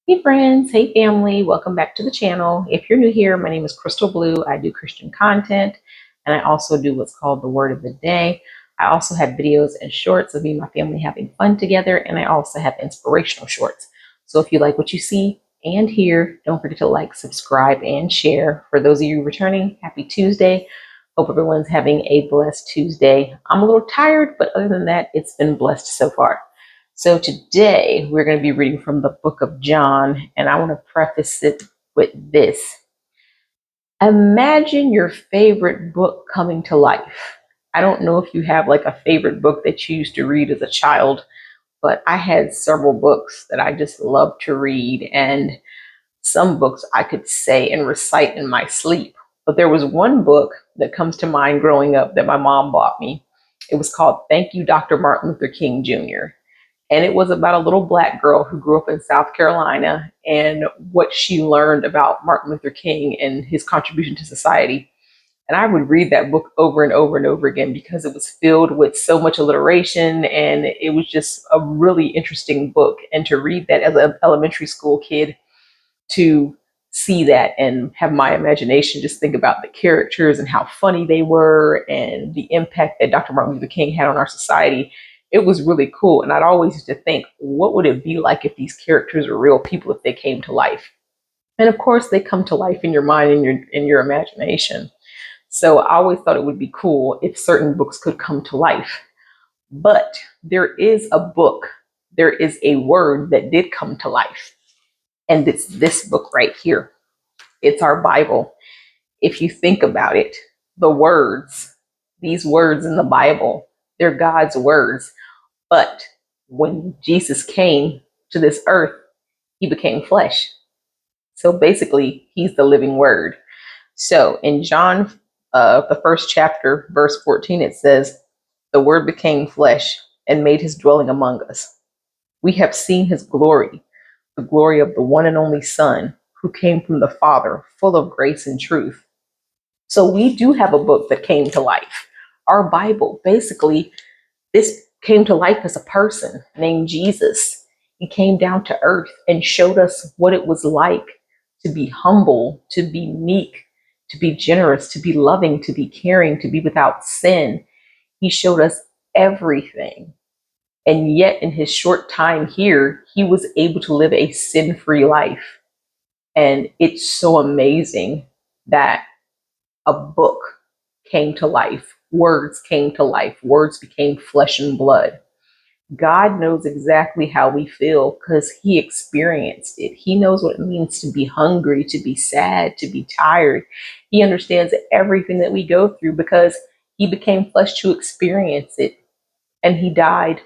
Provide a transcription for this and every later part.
Hey friends, hey family, welcome back to the channel. If you're new here, my name is Crystal Blue. I do Christian content and I also do what's called the Word of the Day. I also have videos and shorts of me and my family having fun together, and I also have inspirational shorts. So if you like what you see and hear, don't forget to like, subscribe, and share. For those of you returning, happy Tuesday. Hope everyone's having a blessed Tuesday. I'm a little tired, but other than that, it's been blessed so far. So today we're going to be reading from the book of John, and I want to preface it with this. Imagine your favorite book coming to life. I don't know if you have like a favorite book that you used to read as a child, but I had several books that I just loved to read, and some books I could say and recite in my sleep. But there was one book that comes to mind growing up that my mom bought me. It was called Thank You, Dr. Martin Luther King Jr. And it was about a little black girl who grew up in South Carolina and what she learned about Martin Luther King and his contribution to society. And I would read that book over and over and over again because it was filled with so much alliteration, and it was just a really interesting book. And to read that as an elementary school kid, to see that and have my imagination just think about the characters and how funny they were and the impact that Dr. Martin Luther King had on our society. It was really cool. And I'd always used to think, what would it be like if these characters were real people, if they came to life? And of course, they come to life in your mind and your imagination. So I always thought it would be cool if certain books could come to life. But there is a book, there is a word that did come to life. And it's this book right here. It's our Bible. If you think about it, the words, these words in the Bible, they're God's words. But when Jesus came to this earth, he became flesh. So basically, he's the living word. So in John, the first chapter, verse 14, it says, the word became flesh and made his dwelling among us. We have seen his glory, the glory of the one and only Son who came from the Father, full of grace and truth. So we do have a book that came to life. Our Bible, basically, this came to life as a person named Jesus. He came down to earth and showed us what it was like to be humble, to be meek, to be generous, to be loving, to be caring, to be without sin. He showed us everything. And yet, in his short time here, he was able to live a sin free life. And it's so amazing that a book came to life, words came to life, words became flesh and blood. God knows exactly how we feel because he experienced it. He knows what it means to be hungry, to be sad, to be tired. He understands everything that we go through because he became flesh to experience it. And he died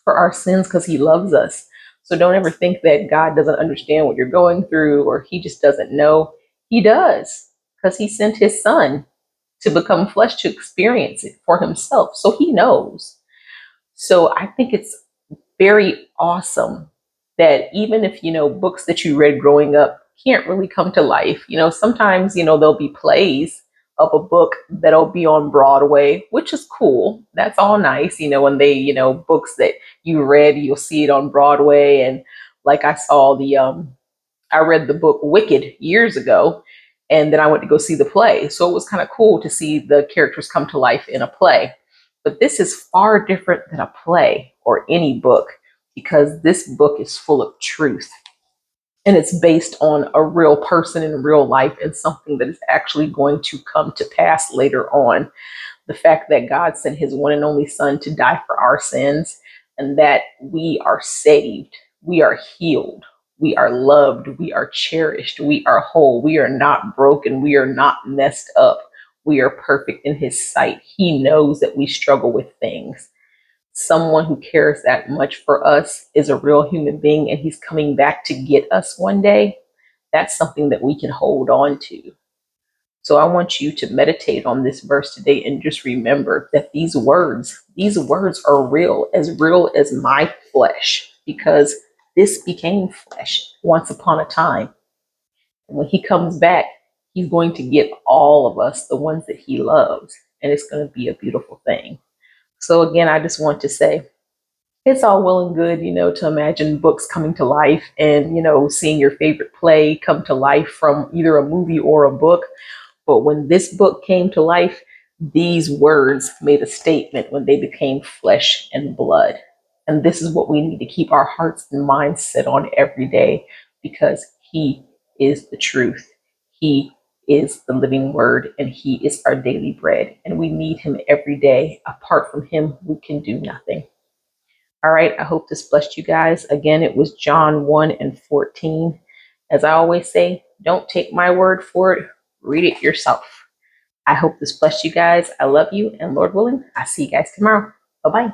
for our sins because he loves us. So don't ever think that God doesn't understand what you're going through or he just doesn't know. He does because he sent his son to become flesh to experience it for himself. So he knows. So I think it's very awesome that even if, books that you read growing up can't really come to life, sometimes, there'll be plays of a book that'll be on Broadway, which is cool. That's all nice, when they, books that you read, you'll see it on Broadway. And like I saw I read the book Wicked years ago, and then I went to go see the play. So it was kind of cool to see the characters come to life in a play. But this is far different than a play or any book because this book is full of truth. And it's based on a real person in real life and something that is actually going to come to pass later on. The fact that God sent his one and only son to die for our sins and that we are saved, we are healed, we are loved, we are cherished, we are whole, we are not broken, we are not messed up, we are perfect in his sight. He knows that we struggle with things. Someone who cares that much for us is a real human being and he's coming back to get us one day. That's something that we can hold on to. So I want you to meditate on this verse today and just remember that these words are real as my flesh, because this became flesh once upon a time. And when he comes back, he's going to get all of us, the ones that he loves, and it's going to be a beautiful thing. So again, I just want to say, It's all well and good, to imagine books coming to life and, seeing your favorite play come to life from either a movie or a book. But when this book came to life, these words made a statement when they became flesh and blood. And this is what we need to keep our hearts and minds set on every day, because He is the truth. He is the living word, and He is our daily bread. And we need Him every day. Apart from Him, we can do nothing. All right, I hope this blessed you guys. Again, it was John 1 and 14. As I always say, don't take my word for it, read it yourself. I hope this blessed you guys. I love you, and Lord willing, I'll see you guys tomorrow. Bye bye.